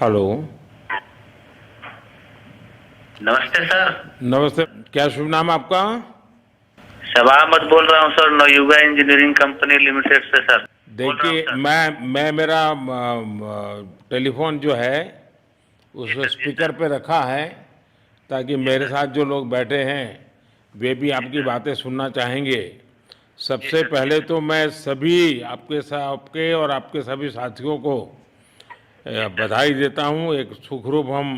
Hello. नमस्ते sir. नमस्ते। क्या शुभ नाम आपका? शबा अहमद बोल रहा हूँ sir, Navayuga engineering company limited से सर बोल रहा हूँ देखिए, सर। मैं मेरा टेलीफोन जो है जी उस सर, जी स्पीकर सर, पे रखा है ताकि जी मेरे सर, साथ जो लोग बैठे हैं वे भी जी आपकी सर, बातें सुनना चाहेंगे। जी सबसे सर, जी पहले सर, तो मैं सभी आपके और आपके सभी साथियों को जी सर, बधाई देता हूँ। एक सुखरूप हम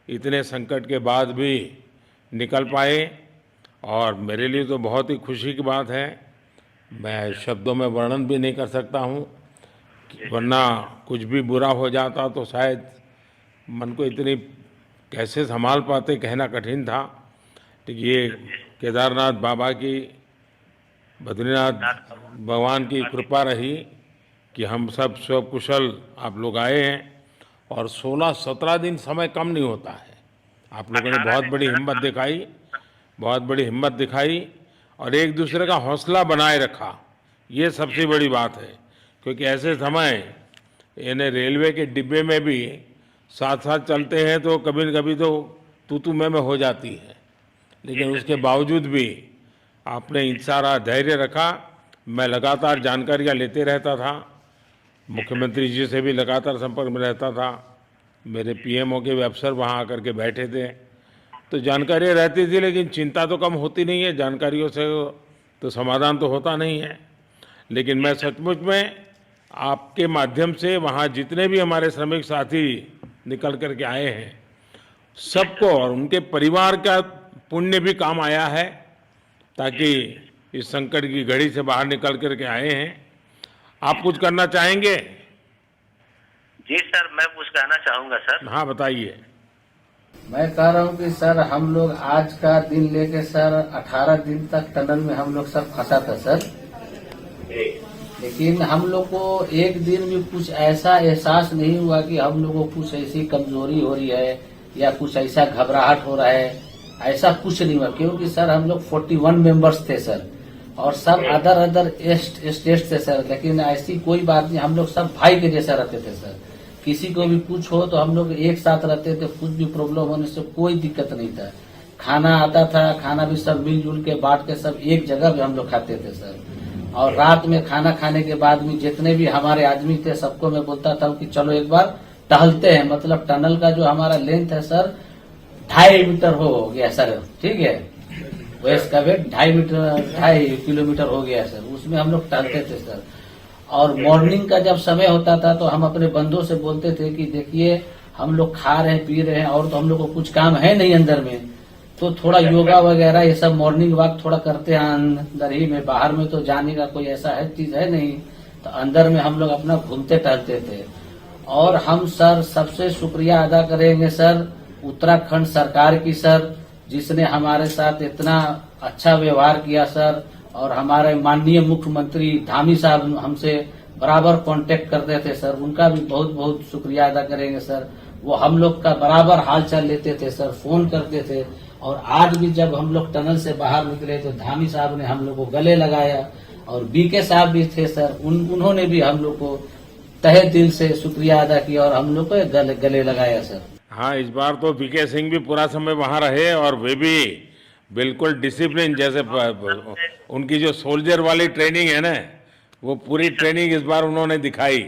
इतने संकट के बाद भी निकल जी सर, पाए और मेरे लिए तो बहुत ही खुशी की बात है। जी मैं सर, शब्दों में वर्णन भी नहीं कर सकता हूँ, जी सर, वरना कुछ भी बुरा हो जाता तो शायद मन को इतनी कैसे संभाल पाते कहना कठिन था। तो जी ये सर, जी सर। केदारनाथ बाबा की, बद्रीनाथ नाथ बाबा भगवान की आशीष कृपा रही कि हम सब स्वकुशल आप लोग आए हैं। और 16-17 दिन समय कम नहीं होता है। आप लोगों ने 18 बहुत दिन बड़ी सर। हिम्मत दिखाई, बहुत बड़ी हिम्मत दिखाई और एक जी दूसरे का सर, हौसला बनाए रखा। ये जी सबसे सर, बड़ी बात है, क्योंकि जी ऐसे सर, समय यानी रेलवे के डिब्बे में भी साथ साथ जी चलते हैं तो कभी न कभी तो तू मैं हो जाती है, जी लेकिन सर, उसके जी सर, बावजूद भी आपने जी सर, सारा धैर्य रखा। मैं लगातार जी जानकारियाँ लेते रहता था, जी सर, मुख्यमंत्री जी से भी लगातार संपर्क में रहता था, मेरे जी सर, पीएमओ के भी अफसर वहाँ आकर के बैठे थे, तो जी सर, जानकारियाँ रहती थी। लेकिन चिंता तो कम होती नहीं है, जानकारियों से तो समाधान तो होता नहीं है। लेकिन जी मैं सर, सचमुच में आपके माध्यम से वहाँ जितने भी हमारे श्रमिक साथी निकल कर के आए हैं, जी सबको सर, और उनके परिवार का पुण्य भी काम आया है, जी ताकि सर, इस संकट की घड़ी से बाहर निकल कर के आए हैं। आप जी कुछ सर, करना चाहेंगे? जी सर, मैं कुछ कहना चाहूँगा सर। हाँ, बताइए। मैं कह रहा हूँ कि सर हम लोग आज का दिन लेके सर 18 दिन तक टनल में हम लोग सब फंसा था सर। जी लेकिन हम लोग को एक दिन भी कुछ ऐसा एहसास नहीं हुआ कि हम लोग को कुछ ऐसी कमजोरी हो रही है या कुछ ऐसा घबराहट हो रहा है। ऐसा कुछ नहीं हुआ, क्योंकि सर हम लोग 41 मेंबर्स थे सर, और सब जी अदर अदर स्टेट थे सर। लेकिन ऐसी कोई बात नहीं, हम लोग सब भाई के जैसा रहते थे सर। किसी को भी कुछ हो तो हम लोग एक साथ रहते थे, कुछ भी प्रॉब्लम होने से कोई दिक्कत नहीं था। खाना आता था, खाना भी सब मिलजुल के बांट के सब एक जगह पे हम लोग खाते थे सर। और रात में खाना खाने के बाद भी जितने भी हमारे आदमी थे सबको मैं बोलता था कि चलो एक बार टहलते हैं। मतलब टनल का जो हमारा लेंथ है सर 2.5 मीटर हो गया सर, ठीक है। वेस्ट का वेट 2.5 मीटर, 2.5 किलोमीटर हो गया सर। उसमें हम लोग टहलते थे सर। और मॉर्निंग का जब समय होता था तो हम अपने बंदों से बोलते थे कि देखिए हम लोग खा रहे हैं पी रहे हैं और तो हम लोग को कुछ काम है नहीं अंदर में, तो थोड़ा योगा वगैरह ये सब मॉर्निंग वॉक थोड़ा करते हैं अंदर ही में। बाहर में तो जाने का कोई ऐसा है चीज है नहीं, तो अंदर में हम लोग अपना घूमते टहलते थे। और हम सर सबसे शुक्रिया अदा करेंगे सर उत्तराखंड सरकार की सर, जिसने हमारे साथ इतना अच्छा व्यवहार किया सर। और हमारे माननीय मुख्यमंत्री धामी साहब हमसे बराबर कांटेक्ट करते थे सर, उनका भी बहुत बहुत शुक्रिया अदा करेंगे सर। वो हम लोग का बराबर हाल चाल लेते थे सर, फोन करते थे। और आज भी जब हम लोग टनल से बाहर निकले तो धामी साहब ने हम लोग को गले लगाया, और बीके साहब भी थे सर, उन्होंने भी हम लोग को तहे दिल से शुक्रिया अदा किया और हम लोग को गले लगाया सर। हाँ, इस बार तो वीके सिंह भी पूरा समय वहाँ रहे और वे भी बिल्कुल जी डिसिप्लिन, सर, जैसे और उधर से उनकी जो सोल्जर वाली ट्रेनिंग है ना, वो पूरी जी सर, ट्रेनिंग इस बार उन्होंने दिखाई।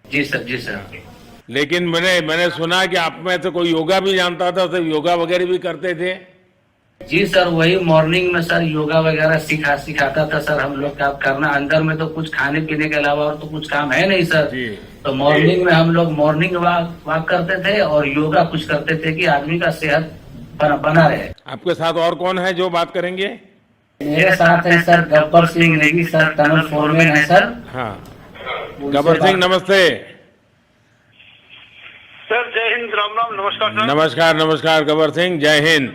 जी सर, जी सर, लेकिन मैंने सुना कि आप में से कोई योगा भी जानता था, तो योगा वगैरह भी करते थे। जी सर, वही मॉर्निंग में सर योगा वगैरह सिखाता था सर हम लोग का करना। अंदर में तो कुछ खाने पीने के अलावा और तो कुछ काम है नहीं सर। जी। तो मॉर्निंग में हम लोग मॉर्निंग वॉक करते थे और योगा कुछ करते थे कि आदमी का सेहत बना रहे। आपके साथ और कौन है जो बात करेंगे? मेरे साथ है sir Gabbar Singh Negi sir, tunnel foreman है सर। हाँ, उनसे गबर सिंह बात। नमस्ते। सर जय हिंद, राम राम, नमस्कार सर। नमस्कार नमस्कार गबर सिंह, जय हिंद।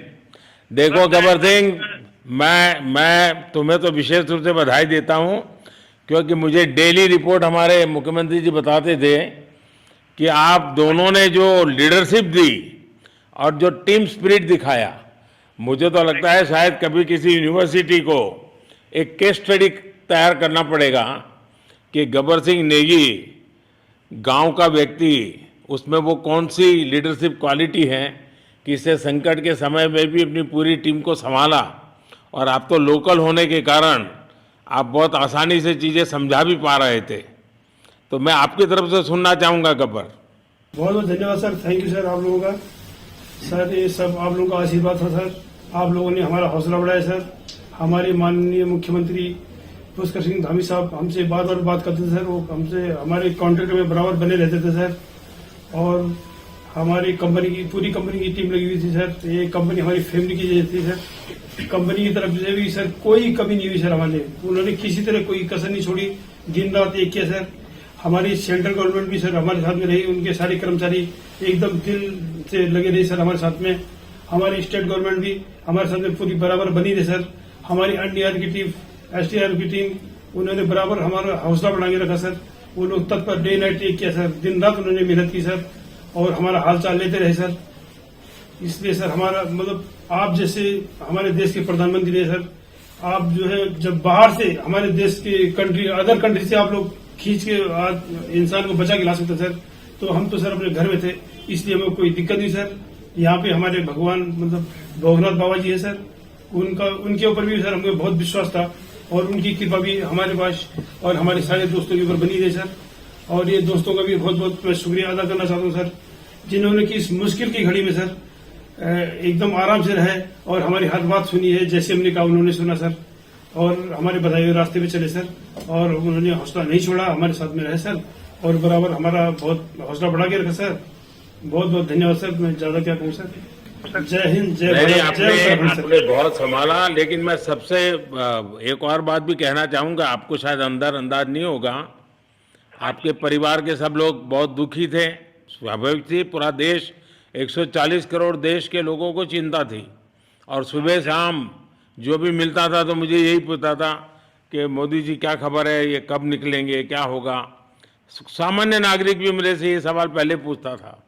देखो सर जय गबर हिंद सिंह, सर। मैं तुम्हें तो विशेष रूप से बधाई देता हूँ, क्योंकि मुझे डेली रिपोर्ट हमारे मुख्यमंत्री जी बताते थे कि आप दोनों ने जो लीडरशिप दी और जो टीम स्पिरिट दिखाया, मुझे तो लगता है शायद कभी किसी यूनिवर्सिटी को एक केस स्टडी तैयार करना पड़ेगा कि गबर सिंह नेगी गांव का व्यक्ति उसमें वो कौन सी लीडरशिप क्वालिटी है कि इससे संकट के समय में भी अपनी पूरी टीम को संभाला, और आप तो लोकल होने के कारण आप बहुत आसानी से चीज़ें समझा भी पा रहे थे। तो मैं आपकी तरफ से सुनना चाहूँगा गब्बर। बहुत बहुत धन्यवाद सर, थैंक यू सर आप लोगों का। सर ये सब आप लोगों का आशीर्वाद था सर, आप लोगों ने हमारा हौसला बढ़ाया सर। हमारे माननीय मुख्यमंत्री पुष्कर सिंह धामी साहब हमसे बार बार बात करते थे सर, वो हमसे हमारे कॉन्ट्रैक्ट में बराबर बने रहते थे सर। और हमारी कंपनी की पूरी कंपनी की टीम लगी हुई थी सर, ये कंपनी हमारी फैमिली की जैसी थी सर। कंपनी की तरफ से भी सर कोई कमी नहीं हुई सर हमारे, उन्होंने किसी तरह कोई कसर नहीं छोड़ी, दिन रात एक किया सर। हमारी सेंट्रल गवर्नमेंट भी सर हमारे साथ में रही, उनके सारे कर्मचारी एकदम दिल से लगे रहे सर हमारे साथ में। हमारी स्टेट गवर्नमेंट भी हमारे साथ में पूरी बराबर बनी रही सर। हमारी एनडीआर की टीम, एसडीआर की टीम, उन्होंने बराबर हमारा हौसला बढ़ा के रखा सर। वो लोग तत्पर डे नाइट एक किया सर, दिन रात उन्होंने मेहनत की सर और हमारा हाल चाल लेते रहे सर। इसलिए सर हमारा मतलब आप जैसे हमारे देश के प्रधानमंत्री है सर, आप जो है जब बाहर से हमारे देश के कंट्री अदर कंट्री से आप लोग खींच के इंसान को बचा के ला सकते सर, तो हम तो सर अपने घर में थे, इसलिए हमें कोई दिक्कत नहीं सर। यहाँ पे हमारे भगवान मतलब भोगनाथ बाबा जी है सर, उनके ऊपर भी सर हमें बहुत विश्वास था और उनकी कृपा भी हमारे पास और हमारे सारे दोस्तों के ऊपर बनी रही सर। और ये दोस्तों का भी बहुत बहुत मैं शुक्रिया अदा करना चाहता हूँ सर, जिन्होंने कि इस मुश्किल की घड़ी में सर एकदम आराम से रहे और हमारी हर बात सुनी है, जैसे हमने कहा उन्होंने सुना सर और हमारे बताए हुए रास्ते पे चले सर। और उन्होंने हौसला नहीं छोड़ा, हमारे साथ में रहे सर और बराबर हमारा बहुत हौसला बढ़ा के रखा सर। बहुत बहुत धन्यवाद सर, मैं ज्यादा क्या कहूँ सर। जय हिंद, जय भारत, जय उत्तराखंड सर। आपने बहुत संभाला, लेकिन मैं सबसे एक और बात भी कहना चाहूँगा, आपको शायद अंदाज नहीं होगा, आपके परिवार के सब लोग बहुत दुखी थे, स्वाभाविक थी। पूरा देश 140 करोड़ देश के लोगों को चिंता थी और सुबह शाम जो भी मिलता था तो मुझे यही पूछता था कि मोदी जी क्या खबर है, ये कब निकलेंगे, क्या होगा। सामान्य नागरिक भी मेरे से ये सवाल पहले पूछता था।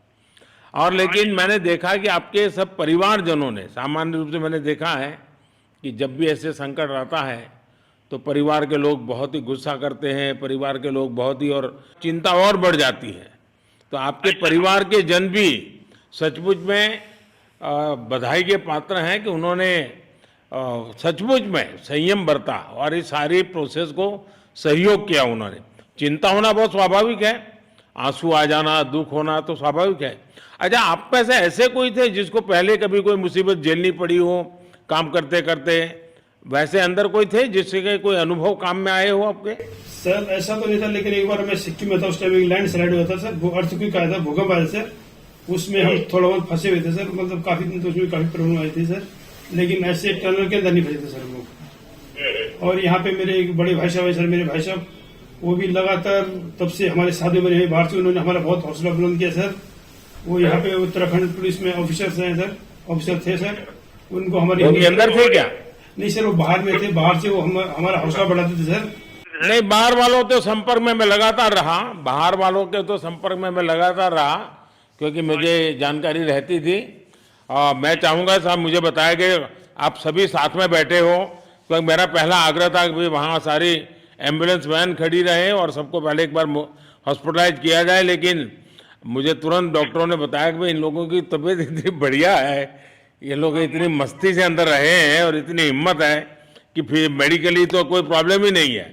और लेकिन मैंने देखा कि आपके सब परिवारजनों ने, सामान्य रूप से मैंने देखा है कि जब भी ऐसे संकट आता है तो परिवार के लोग बहुत ही गुस्सा करते हैं, परिवार के लोग बहुत ही, और चिंता और बढ़ जाती है। तो आपके परिवार के जन भी सचमुच में बधाई के पात्र हैं कि उन्होंने सचमुच में संयम बरता और इस सारी प्रोसेस को सहयोग किया उन्होंने। चिंता होना बहुत स्वाभाविक है, आंसू आ जाना, दुख होना तो स्वाभाविक है। अच्छा, आप में से ऐसे कोई थे जिसको पहले कभी कोई मुसीबत झेलनी पड़ी हो काम करते करते? वैसे अंदर कोई थे जिससे कोई अनुभव काम में आए हो आपके? सर ऐसा तो नहीं था, लेकिन एक बार मैं सिक्किम में था, उस टाइम एक लैंड स्लाइड हुआ था सर, वो अर्थक्वेक आया था, भूकंप आया सर, उसमें हम थोड़ा बहुत फंसे हुए थे सर, मतलब काफी दिन तो उसमें काफी प्रॉब्लम आई थी सर, लेकिन ऐसे टनल के अंदर नहीं फंसे थे सर हम लोग। और यहाँ पे मेरे एक बड़े भाई साहब है सर, मेरे भाई साहब वो भी लगातार तब से हमारे साथ में रहे बाहर से, उन्होंने हमारा बहुत हौसला बुलंद किया सर। वो यहाँ पे उत्तराखंड पुलिस में ऑफिसर्स हैं सर, ऑफिसर थे सर, उनको हमारे अंदर थे क्या? नहीं सर, वो बाहर में थे, बाहर से वो हमारा हौसला बढ़ाते थे सर। नहीं, बाहर वालों के संपर्क में मैं लगातार रहा, बाहर वालों के तो संपर्क में मैं लगातार रहा क्योंकि मुझे जानकारी रहती थी। और मैं चाहूँगा साहब, मुझे बताया कि आप सभी साथ में बैठे हो, तो मेरा पहला आग्रह था कि वहाँ सारी एम्बुलेंस वैन खड़ी रहे और सबको पहले एक बार हॉस्पिटलाइज किया जाए। लेकिन मुझे तुरंत डॉक्टरों ने बताया कि भाई इन लोगों की तबीयत इतनी बढ़िया है, ये लोग इतनी मस्ती से अंदर रहे हैं और इतनी हिम्मत है कि फिर मेडिकली तो कोई प्रॉब्लम ही नहीं है।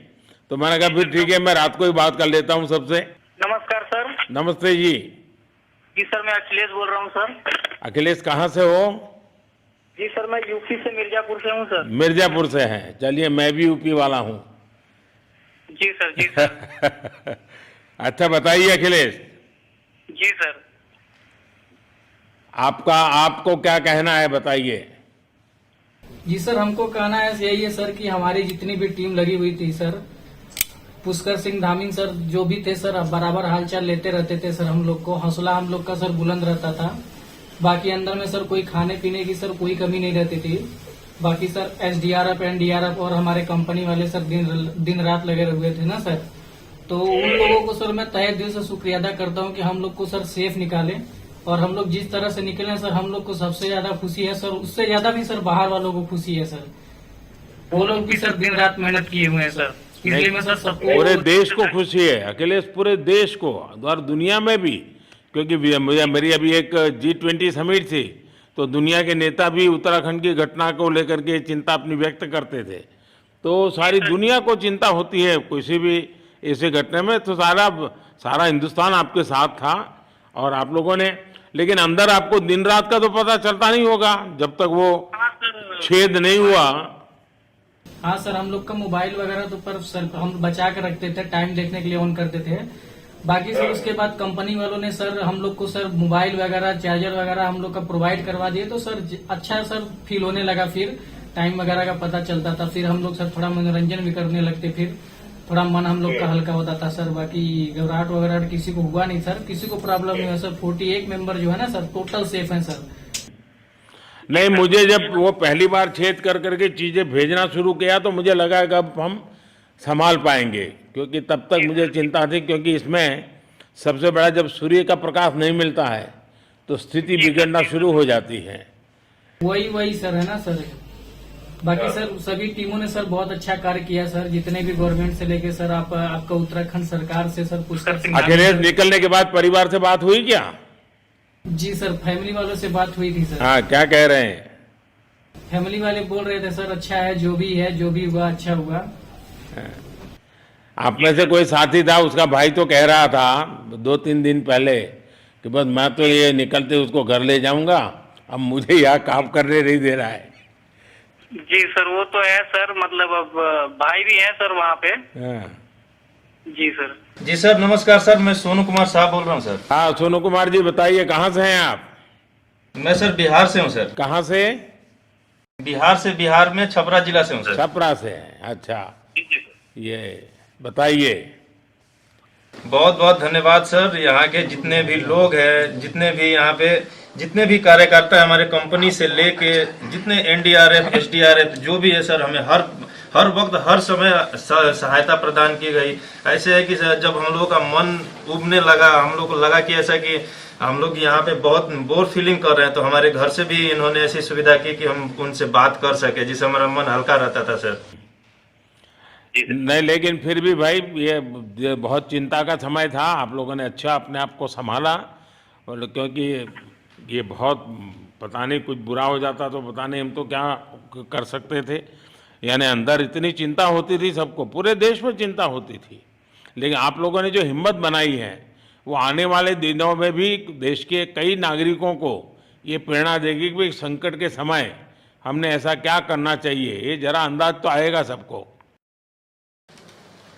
तो मैंने कहा फिर ठीक है, मैं रात को ही बात कर लेता हूँ सबसे। नमस्कार सर। नमस्ते जी। जी सर, मैं अखिलेश बोल रहा हूँ सर। अखिलेश कहाँ से हो? जी सर, मैं यूपी से मिर्जापुर से हूँ सर। मिर्जापुर से हैं, चलिए मैं भी यूपी वाला हूँ। जी सर, जी सर। अच्छा बताइए अखिलेश, जी सर। आपको क्या कहना है, बताइए। जी सर, हमको कहना है यही है सर कि हमारी जितनी भी टीम लगी हुई थी सर, पुष्कर सिंह धामी सर जो भी थे सर, बराबर हालचाल लेते रहते थे सर, हम लोग को हौसला हम लोग का सर बुलंद रहता था। बाकी अंदर में सर कोई खाने पीने की सर कोई कमी नहीं रहती थी। बाकी सर एसडीआरएफ, एनडीआरएफ और हमारे कंपनी वाले सर दिन रात लगे हुए थे ना सर, तो उन लोगों को सर मैं तहे दिल से शुक्रिया अदा करता हूँ कि हम लोग को सर सेफ निकाले। और हम लोग जिस तरह से निकले सर, हम लोग को सबसे ज्यादा खुशी है सर, उससे ज्यादा भी सर बाहर वालों को खुशी है सर, वो लोग भी सर दिन रात मेहनत किए हुए हैं सर। इसलिए मैं सर सबको, पूरे देश को खुशी है अखिलेश, पूरे देश को और दुनिया में भी, क्योंकि मेरी अभी एक G20 समिट थी, तो दुनिया के नेता भी उत्तराखंड की घटना को लेकर के चिंता अपनी व्यक्त करते थे। तो सारी दुनिया को चिंता होती है किसी भी ऐसे घटना में, तो सारा हिंदुस्तान आपके साथ था और आप लोगों ने, लेकिन अंदर आपको दिन रात का तो पता चलता नहीं होगा जब तक वो छेद नहीं हुआ। हाँ सर, हम लोग का मोबाइल वगैरह तो पर सर हम बचा के रखते थे, टाइम देखने के लिए ऑन करते थे। बाकी सर उसके बाद कंपनी वालों ने सर हम लोग को सर मोबाइल वगैरह, चार्जर वगैरह हम लोग का प्रोवाइड करवा दिए, तो सर अच्छा सर फील होने लगा। फिर टाइम वगैरह का पता चलता था, फिर हम लोग सर थोड़ा मनोरंजन भी करने लगते, फिर थोड़ा मन हम लोग का हल्का होता था सर। बाकी घबराहट वगैरह किसी को हुआ नहीं सर, किसी को प्रॉब्लम नहीं है सर। 41 मेंबर जो है ना सर, टोटल सेफ हैं सर। नहीं, मुझे जब वो पहली बार छेद कर करके चीजें भेजना शुरू किया तो मुझे लगा कि अब हम संभाल पाएंगे, क्योंकि तब तक मुझे चिंता थी, क्योंकि इसमें सबसे बड़ा जब सूर्य का प्रकाश नहीं मिलता है तो स्थिति बिगड़ना शुरू हो जाती है। वही सर है ना सर। बाकी सर सभी टीमों ने सर बहुत अच्छा कार्य किया सर, जितने भी गवर्नमेंट से लेके सर आपका उत्तराखंड सरकार से सर पुष्कर सिंह। अखिलेश निकलने के बाद परिवार से बात हुई क्या? जी सर, फैमिली वालों से बात हुई थी सर। हाँ, क्या कह रहे हैं? फैमिली वाले बोल रहे थे सर अच्छा है, जो भी हुआ अच्छा हुआ। आप में से कोई साथी था, उसका भाई तो कह रहा था 2-3 दिन पहले कि बस मैं तो ये निकलते उसको घर ले जाऊंगा, अब मुझे यहाँ काम करने नहीं दे रहा है। जी सर, वो तो है सर, मतलब अब भाई भी है सर वहाँ पे। हाँ। जी सर। जी सर, नमस्कार सर, मैं सोनू कुमार साहब बोल रहा हूँ सर। हाँ, सोनू कुमार जी बताइए, कहाँ से हैं आप? मैं सर बिहार से हूँ सर। कहाँ से? बिहार में छपरा जिला से हूँ सर। छपरा से हैं, अच्छा। ये बताइए। बहुत बहुत धन्यवाद सर। यहाँ के जितने भी लोग हैं, जितने भी यहाँ पे जितने भी कार्यकर्ता हमारे कंपनी से लेके जितने NDRF, SDRF जो भी है सर, हमें हर वक्त हर समय सहायता प्रदान की गई। ऐसे है कि सर जब हम लोगों का मन उबने लगा, हम लोग को लगा कि ऐसा कि हम लोग यहाँ पे बहुत बोर फीलिंग कर रहे हैं, तो हमारे घर से भी इन्होंने ऐसी सुविधा की कि हम उनसे बात कर सके, जिससे हमारा मन हल्का रहता था सर। नहीं, लेकिन फिर भी भाई ये बहुत चिंता का समय था, आप लोगों ने अच्छा अपने आप को संभाला, और क्योंकि ये बहुत पता नहीं कुछ बुरा हो जाता तो पता नहीं हम तो क्या कर सकते थे। यानी अंदर इतनी चिंता होती थी, सबको, पूरे देश में चिंता होती थी, लेकिन आप लोगों ने जो हिम्मत बनाई है वो आने वाले दिनों में भी देश के कई नागरिकों को ये प्रेरणा देगी कि संकट के समय हमने ऐसा क्या करना चाहिए, ये जरा अंदाज तो आएगा सबको।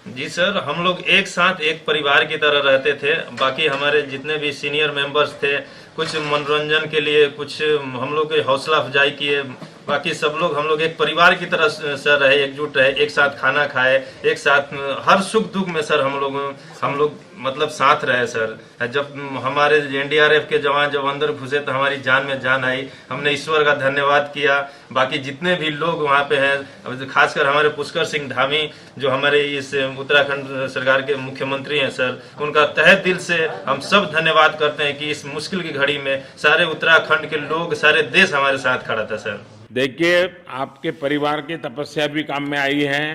जी सर, हम लोग एक साथ एक परिवार की तरह रहते थे। बाकी हमारे जितने भी सीनियर मेंबर्स थे, कुछ मनोरंजन के लिए, कुछ हम लोग के हौसला अफजाई किए, बाकी सब लोग हम लोग एक परिवार की तरह सर रहे, एकजुट रहे, एक साथ खाना खाए, एक साथ हर सुख दुख में सर हम लोग मतलब साथ रहे सर। जब हमारे NDRF के जवान जब अंदर घुसे तो हमारी जान में जान आई, हमने ईश्वर का धन्यवाद किया। बाकी जितने भी लोग वहाँ पे हैं, खासकर हमारे पुष्कर सिंह धामी जो हमारे इस उत्तराखंड सरकार के मुख्यमंत्री हैं सर, उनका तहे दिल से हम सब धन्यवाद करते हैं कि इस मुश्किल की घड़ी में सारे उत्तराखंड के लोग, सारे देश हमारे साथ खड़ा था सर। देखिए, आपके परिवार की तपस्या भी काम में आई है,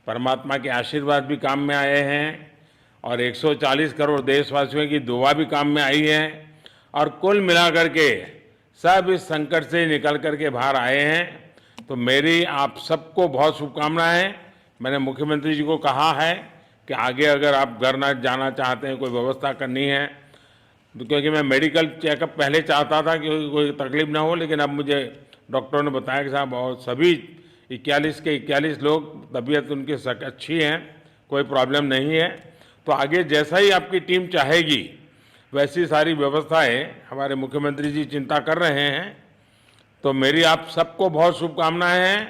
परमात्मा के आशीर्वाद भी काम में आए हैं, और 140 करोड़ देशवासियों की दुआ भी काम में आई है, और कुल मिलाकर के सब इस संकट से निकल करके बाहर आए हैं। तो मेरी आप सबको बहुत शुभकामनाएं। मैंने मुख्यमंत्री जी को कहा है कि आगे अगर आप घर ना जाना चाहते हैं, कोई व्यवस्था करनी है, तो क्योंकि मैं मेडिकल चेकअप पहले चाहता था कि कोई तकलीफ ना हो, लेकिन अब मुझे डॉक्टरों ने बताया कि साहब और सभी 41 के 41 लोग तबीयत उनकी अच्छी है, कोई प्रॉब्लम नहीं है। तो आगे जैसा ही आपकी टीम चाहेगी वैसी सारी व्यवस्थाएं हमारे मुख्यमंत्री जी चिंता कर रहे हैं। तो मेरी आप सबको बहुत शुभकामनाएं हैं,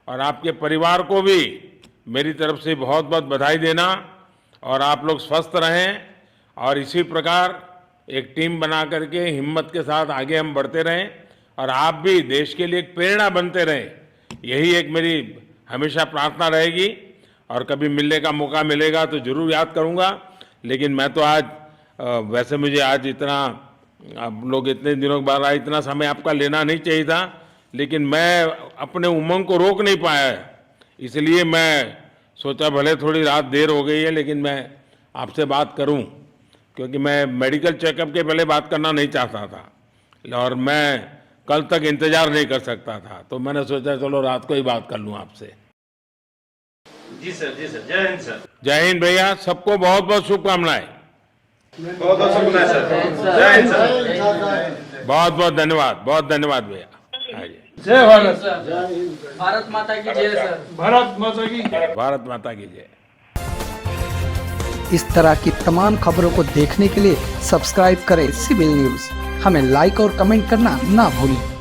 और आपके परिवार को भी मेरी तरफ से बहुत बहुत बधाई देना, और आप लोग स्वस्थ रहें, और इसी प्रकार एक टीम बना करके हिम्मत के साथ आगे हम बढ़ते रहें, और आप भी देश के लिए एक प्रेरणा बनते रहें, यही एक मेरी हमेशा प्रार्थना रहेगी। और कभी मिलने का मौका मिलेगा तो जरूर याद करूंगा। लेकिन मैं तो आज वैसे मुझे आज इतना, आप लोग इतने दिनों के बाद आए, इतना समय आपका लेना नहीं चाहिए था, लेकिन मैं अपने उमंग को रोक नहीं पाया, इसलिए मैं सोचा भले थोड़ी रात देर हो गई है लेकिन मैं आपसे बात करूं। क्योंकि मैं मेडिकल चेकअप के पहले बात करना नहीं चाहता था और मैं कल तक इंतजार नहीं कर सकता था, तो मैंने सोचा चलो रात को ही बात कर लूं आपसे। जी सर, जय हिंद सर। जय हिंद भैया, सबको बहुत बहुत शुभकामनाएं। बहुत बहुत शुभकामनाएं सर। जय हिंद सर। बहुत बहुत धन्यवाद भैया। हाँ जी। जय भारत। भारत माता की जय सर। भारत माता की भारत माता की जय। इस तरह की तमाम खबरों को देखने के लिए सब्सक्राइब करें सिविल न्यूज़। हमें लाइक और कमेंट करना ना भूलें।